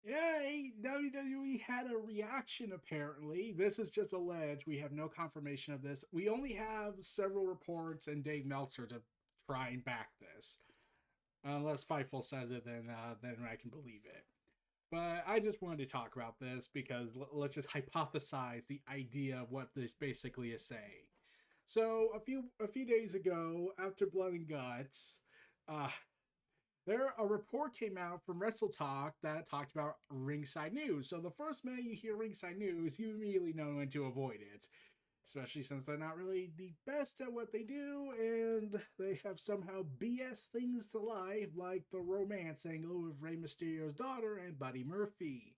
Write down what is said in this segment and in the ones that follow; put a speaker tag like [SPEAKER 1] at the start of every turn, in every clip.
[SPEAKER 1] Yeah, WWE had a reaction apparently. This is just alleged. We have no confirmation of this. We only have several reports and Dave Meltzer to try and back this. Unless Fightful says it, then I can believe it. But I just wanted to talk about this because let's just hypothesize the idea of what this basically is saying. So a few days ago, after Blood and Guts, uh, there a report came out from Wrestle Talk that talked about ringside news. So the first minute you hear ringside news, you immediately know when to avoid it, especially since they're not really the best at what they do, and they have somehow BS things to life, like the romance angle with Rey Mysterio's daughter and Buddy Murphy,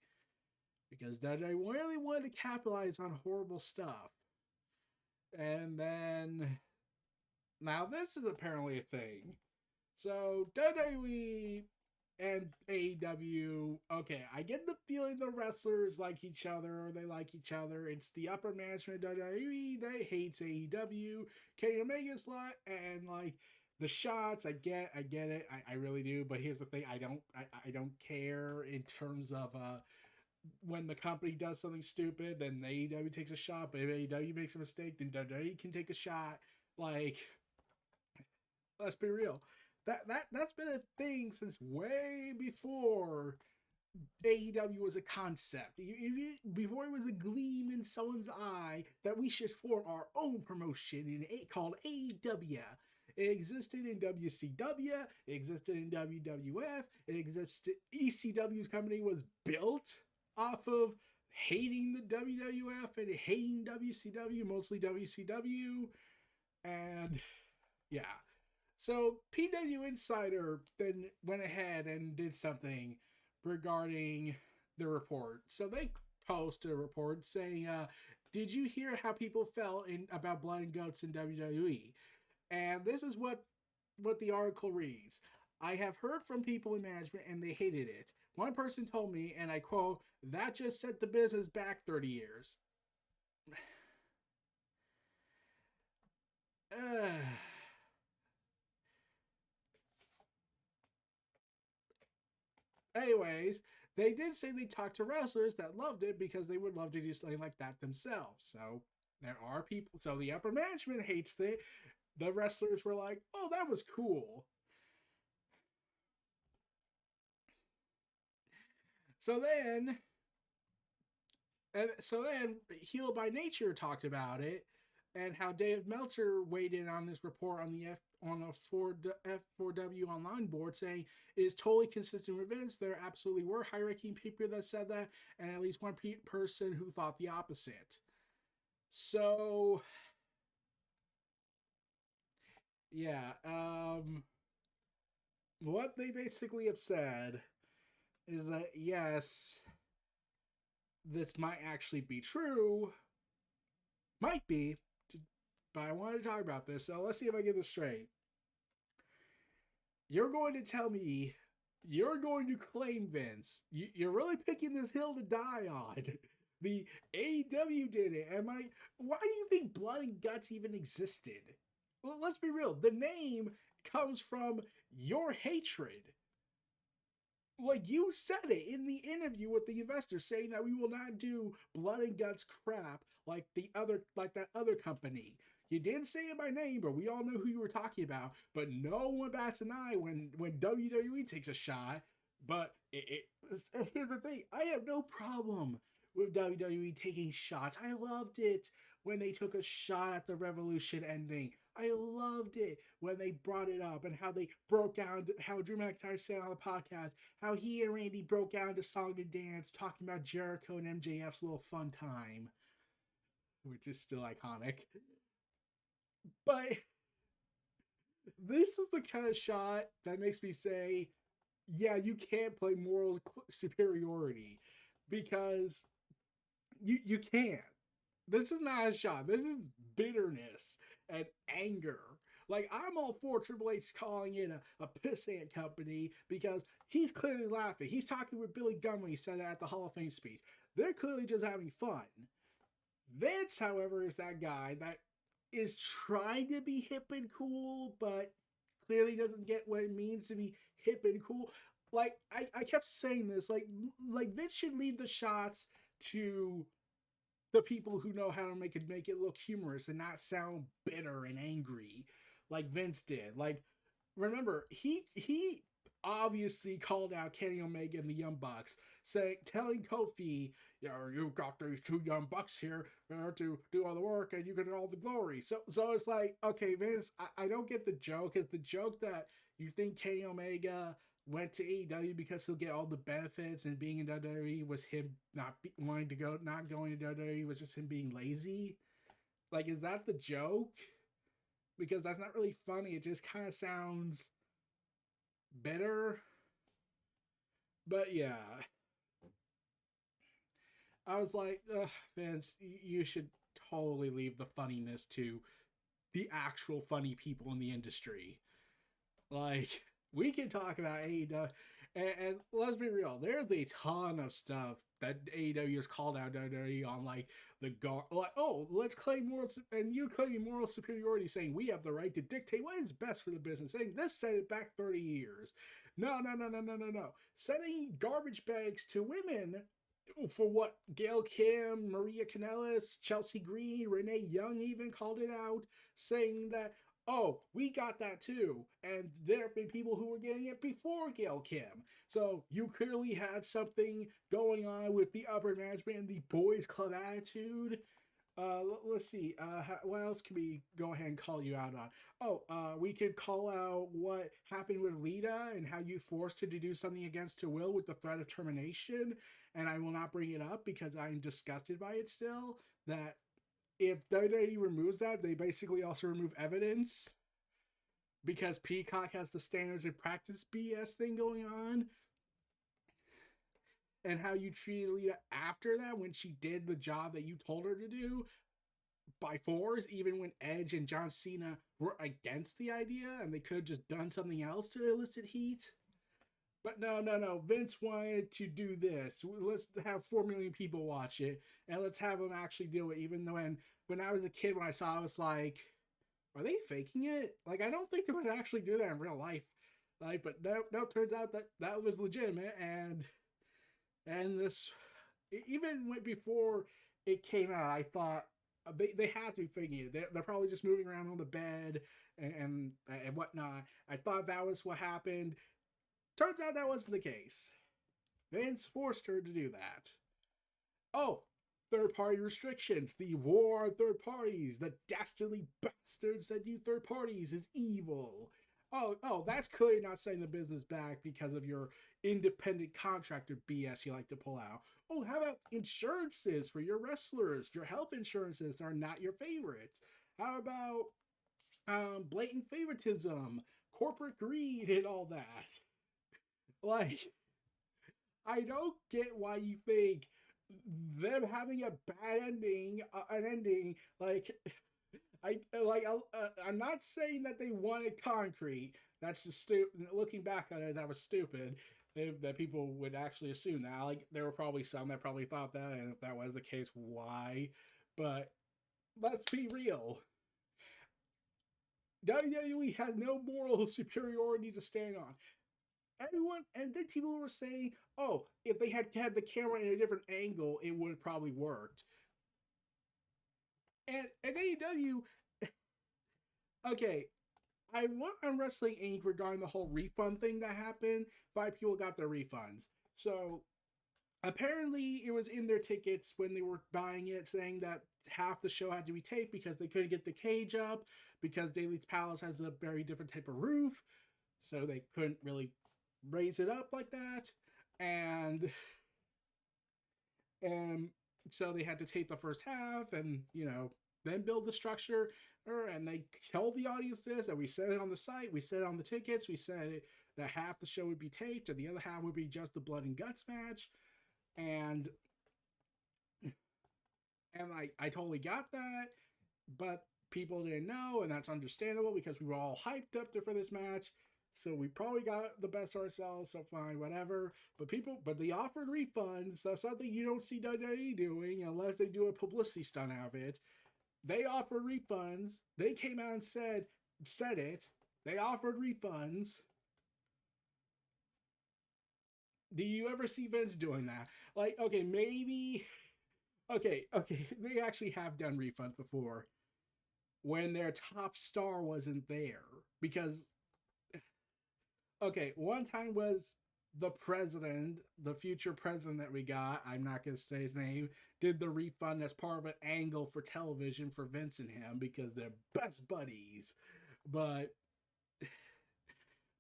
[SPEAKER 1] because WWE really wanted to capitalize on horrible stuff. And then now this is apparently a thing. So WWE and AEW, okay, I get the feeling the wrestlers like each other or they like each other. It's the upper management of WWE that hates AEW. Kenny Omega's lot and like the shots, I get it, I really do. But here's the thing, I don't care in terms of when the company does something stupid, then AEW takes a shot. But if AEW makes a mistake, then WWE can take a shot. Like, let's be real. That's been a thing since way before AEW was a concept. Before it was a gleam in someone's eye that we should form our own promotion called AEW. It existed in WCW. It existed in WWF. It existed. ECW's company was built off of hating the WWF and hating WCW, mostly WCW, and yeah. So PWInsider then went ahead and did something regarding the report. So they posted a report saying, "Did you hear how people felt in about blood and guts in WWE?" And this is what the article reads. I have heard from people in management and they hated it. One person told me, and I quote, "That just set the business back 30 years." Uh, Anyways, they did say they talked to wrestlers that loved it because they would love to do something like that themselves. So there are people. So the upper management hates it. The wrestlers were like, "Oh, that was cool." So then, so then, Heel by Nature talked about it and how Dave Meltzer weighed in on this report on the F4W online board, saying it is totally consistent with events. There absolutely were high-ranking people that said that, and at least one person who thought the opposite. So yeah, what they basically have said is that yes, this might actually be true, might be, but I wanted to talk about this. So let's see if I get this straight. You're going to tell me you're going to claim, Vince, you're really picking this hill to die on. The AEW did it. Why do you think Blood and Guts even existed? Well, let's be real. The name comes from your hatred. Like you said it in the interview with the investor, saying that we will not do blood and guts crap like that other company. You didn't say it by name, but we all know who you were talking about. But no one bats an eye when WWE takes a shot. But here's the thing: I have no problem with WWE taking shots. I loved it when they took a shot at the Revolution ending. I loved it when they brought it up and how they broke down how Drew McIntyre said on the podcast how he and Randy broke down to song and dance talking about Jericho and MJF's little fun time, which is still iconic. But this is the kind of shot that makes me say, yeah, you can't play moral superiority because you can't. This is not a shot. This is bitterness and anger. Like I'm all for Triple H calling it a pissant company because he's clearly laughing. He's talking with Billy Gunn when he said that at the Hall of Fame speech. They're clearly just having fun. Vince, however, is that guy that is trying to be hip and cool, but clearly doesn't get what it means to be hip and cool. like I kept saying this, like Vince should leave the shots to the people who know how to make it look humorous and not sound bitter and angry like Vince did. Like, remember, he obviously called out Kenny Omega and the Young Bucks, saying, telling Kofi, "Yeah, you've got these two Young Bucks here to do all the work, and you get all the glory." So it's like, okay, Vince, I don't get the joke. Is the joke that you think Kenny Omega went to AEW because he'll get all the benefits, and being in WWE was him wanting to go, not going to WWE was just him being lazy? Like, is that the joke? Because that's not really funny. It just kind of sounds bitter. But yeah, I was like, ugh, Vince, you should totally leave the funniness to the actual funny people in the industry. Like, we can talk about AEW, and let's be real, there's a ton of stuff that AEW has called out WWE on, like like, oh, let's claim moral, and you claiming moral superiority, saying we have the right to dictate what is best for the business, saying this set it back 30 years. No, no, no, no, no, no, no. Sending garbage bags to women for what Gail Kim, Maria Kanellis, Chelsea Green, Renee Young even called it out, saying that, oh, we got that too. And there have been people who were getting it before Gail Kim. So you clearly had something going on with the upper management and the boys club attitude. Let's see. What else can we go ahead and call you out on? Oh, we could call out what happened with Lita and how you forced her to do something against her will with the threat of termination. And I will not bring it up because I'm disgusted by it still. That if WWE removes that, they basically also remove evidence because Peacock has the standards and practice BS thing going on, and how you treated Lita after that when she did the job that you told her to do by force, even when Edge and John Cena were against the idea and they could have just done something else to elicit heat. But no, no, no. Vince wanted to do this. Let's have 4 million people watch it, and let's have them actually do it. Even though when I was a kid, when I saw it, I was like, are they faking it? Like, I don't think they would actually do that in real life. Like, but no, no. Turns out that that was legitimate, and this even before it came out, I thought they had to be faking it. They're probably just moving around on the bed and whatnot. I thought that was what happened. Turns out that wasn't the case. Vince forced her to do that. Oh, third party restrictions, the war on third parties, the dastardly bastards that do third parties is evil. Oh, that's clearly not setting the business back because of your independent contractor BS you like to pull out. Oh, how about insurances for your wrestlers, your health insurances are not your favorites? How about blatant favoritism, corporate greed, and all that? Like, I don't get why you think them having a bad ending, an ending like I'm not saying that they wanted concrete. That's just stupid. Looking back on it, that was stupid. That people would actually assume that. Like there were probably some that probably thought that, and if that was the case, why? But let's be real. WWE has no moral superiority to stand on. Everyone, and then people were saying, "Oh, if they had the camera in a different angle, it would have probably worked." And AEW, okay, I went on Wrestling Inc. regarding the whole refund thing that happened. 5 people got their refunds. So apparently, it was in their tickets when they were buying it, saying that half the show had to be taped because they couldn't get the cage up because Daly's Palace has a very different type of roof, so they couldn't really raise it up like that. And so they had to tape the first half and then build the structure. And they told the audience this, and we said it on the site, we said it on the tickets, we said it, that half the show would be taped and the other half would be just the blood and guts match. And and I totally got that, but people didn't know, and that's understandable because we were all hyped up there for this match. So we probably got the best ourselves, so fine, whatever. But they offered refunds. That's something you don't see WWE doing unless they do a publicity stunt out of it. They offered refunds. They came out and said it. They offered refunds. Do you ever see Vince doing that? Like, okay, maybe, okay, they actually have done refunds before when their top star wasn't there because okay, one time was the president, the future president that we got, I'm not going to say his name, did the refund as part of an angle for television for Vince and him because they're best buddies. But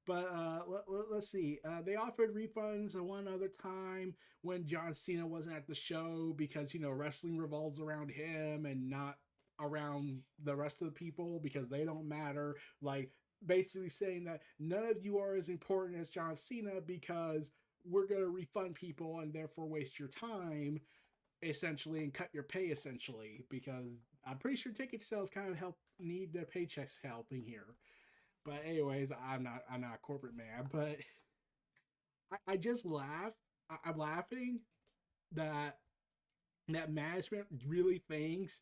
[SPEAKER 1] let's see. They offered refunds one other time when John Cena wasn't at the show because wrestling revolves around him and not around the rest of the people because they don't matter. Like basically saying that none of you are as important as John Cena because we're gonna refund people and therefore waste your time essentially and cut your pay essentially because I'm pretty sure ticket sales kind of help need their paychecks helping here. But anyways, I'm not a corporate man, but I just laugh. I'm laughing that management really thinks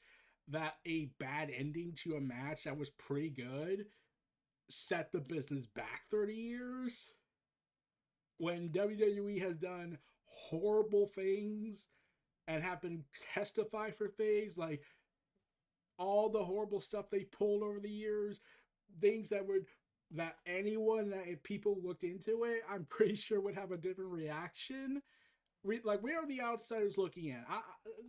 [SPEAKER 1] that a bad ending to a match that was pretty good set the business back 30 years when WWE has done horrible things and have been testified for things like all the horrible stuff they pulled over the years, things that anyone that if people looked into it, I'm pretty sure would have a different reaction. Like we are the outsiders looking in.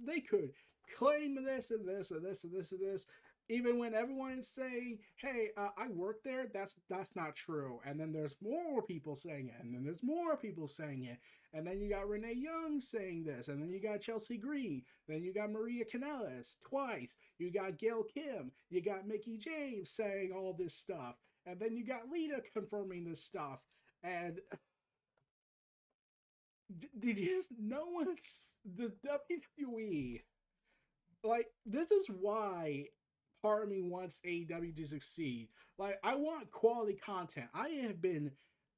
[SPEAKER 1] They could claim this and this and this and this and this, even when everyone is saying, "Hey, I work there." That's not true. And then there's more people saying it, and then there's more people saying it, and then you got Renee Young saying this, and then you got Chelsea Green, then you got Maria Kanellis twice, you got Gail Kim, you got Mickey James saying all this stuff, and then you got Lita confirming this stuff, and did you just no one's the WWE like this is why part of me wants AEW to succeed. Like I want quality content. I have been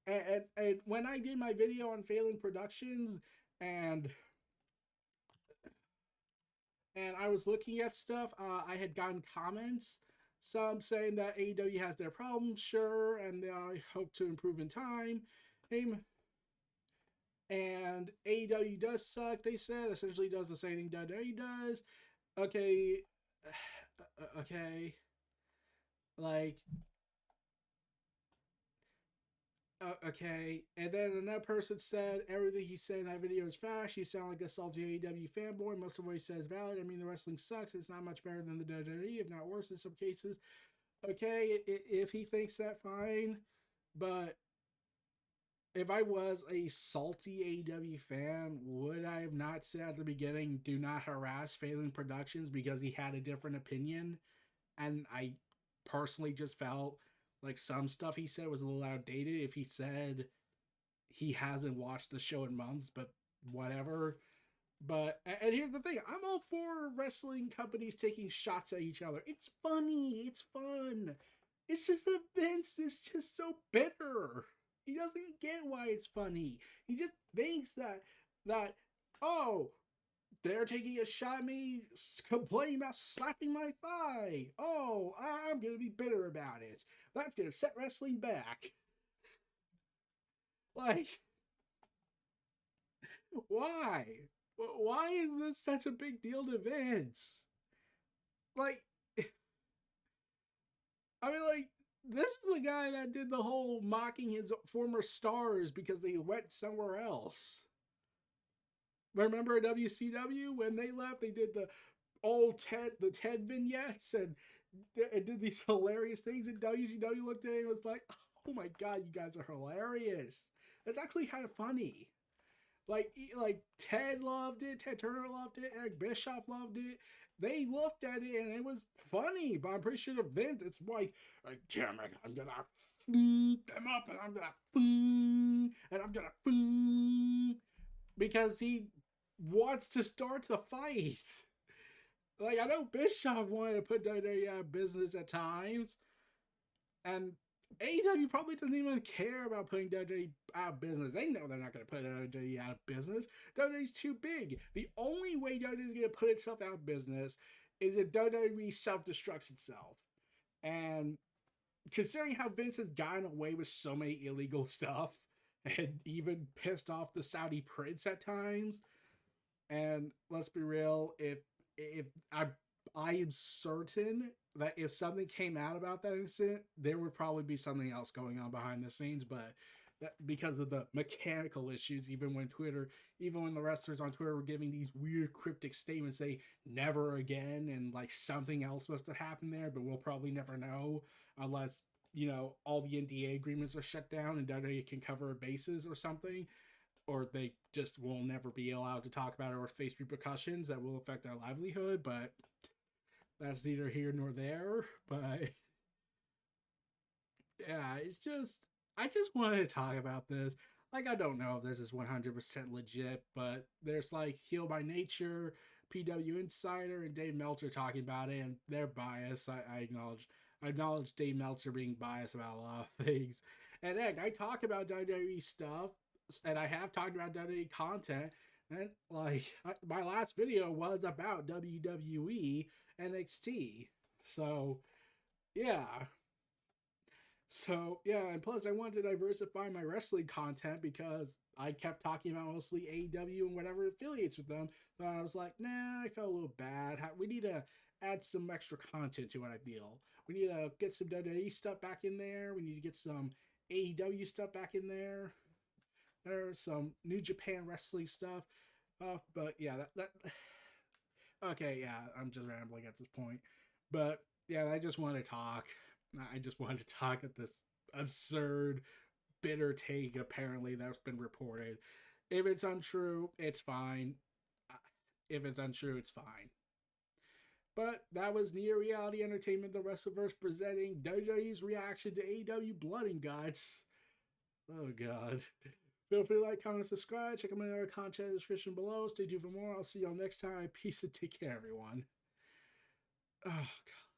[SPEAKER 1] and when I did my video on failing productions and I was looking at stuff, I had gotten comments. Some saying that AEW has their problems, sure, and I hope to improve in time. And AEW does suck, they said. Essentially does the same thing WWE does. Okay. Okay. Like, okay. And then another person said everything he said in that video is trash. You sound like a salty AEW fanboy. Most of what he says is valid. I mean, the wrestling sucks. It's not much better than the WWE, if not worse in some cases. Okay, if he thinks that, fine. But if I was a salty AEW fan, would I have not said at the beginning, do not harass Failing Productions because he had a different opinion? And I personally just felt like some stuff he said was a little outdated. If he said he hasn't watched the show in months, but whatever. But, and here's the thing, I'm all for wrestling companies taking shots at each other. It's funny, it's fun. It's just that Vince is just so bitter. He doesn't get why it's funny. He just thinks that oh, they're taking a shot at me, complaining about slapping my thigh. Oh, I'm gonna be bitter about it. That's gonna set wrestling back. Like, why? Why is this such a big deal to Vince? Like, I mean, like, this is the guy that did the whole mocking his former stars because they went somewhere else. Remember at WCW when they left, they did the Ted vignettes and did these hilarious things. And WCW looked at it and was like, "Oh my god, you guys are hilarious." It's actually kind of funny. Like Ted loved it, Ted Turner loved it, Eric Bischoff loved it. They looked at it and it was funny, but I'm pretty sure the Vince, it's like damn it, I'm gonna them up and I'm gonna because he wants to start the fight. Like I know Bischoff wanted to put WWE out of business at times, and AEW probably doesn't even care about putting WWE out of business. They know they're not going to put WWE out of business. WWE's too big. The only way WWE is going to put itself out of business is if WWE self-destructs itself. And considering how Vince has gotten away with so many illegal stuff, and even pissed off the Saudi prince at times. And let's be real, if I am certain that if something came out about that incident, there would probably be something else going on behind the scenes. But that, because of the mechanical issues, even when the wrestlers on Twitter were giving these weird cryptic statements, say never again, and like something else must have happened there, but we'll probably never know unless all the NDA agreements are shut down and WWE can cover bases or something, or they just will never be allowed to talk about it or face repercussions that will affect their livelihood. But that's neither here nor there. But yeah, I just wanted to talk about this. Like, I don't know if this is 100% legit, but there's like Heal by Nature, PWInsider, and Dave Meltzer talking about it, and they're biased. I acknowledge Dave Meltzer being biased about a lot of things. And heck, I talk about WWE stuff, and I have talked about WWE content, and like my last video was about WWE NXT. So yeah, and plus I wanted to diversify my wrestling content because I kept talking about mostly AEW and whatever affiliates with them. So I was like, nah, I felt a little bad. We need to add some extra content to what I feel. We need to get some WWE stuff back in there. We need to get some AEW stuff back in there. There's some New Japan wrestling stuff. But yeah, okay, yeah, I'm just rambling at this point. But yeah, I just want to talk. I just wanted to talk at this absurd, bitter take apparently that's been reported. If it's untrue, it's fine. If it's untrue, it's fine. But that was Near Reality Entertainment, the WrestleVerse, presenting WWE's reaction to AEW Blood and Guts. Oh, God. Feel free to like, comment, subscribe. Check out my other content in the description below. Stay tuned for more. I'll see y'all next time. Peace and take care, everyone. Oh, God.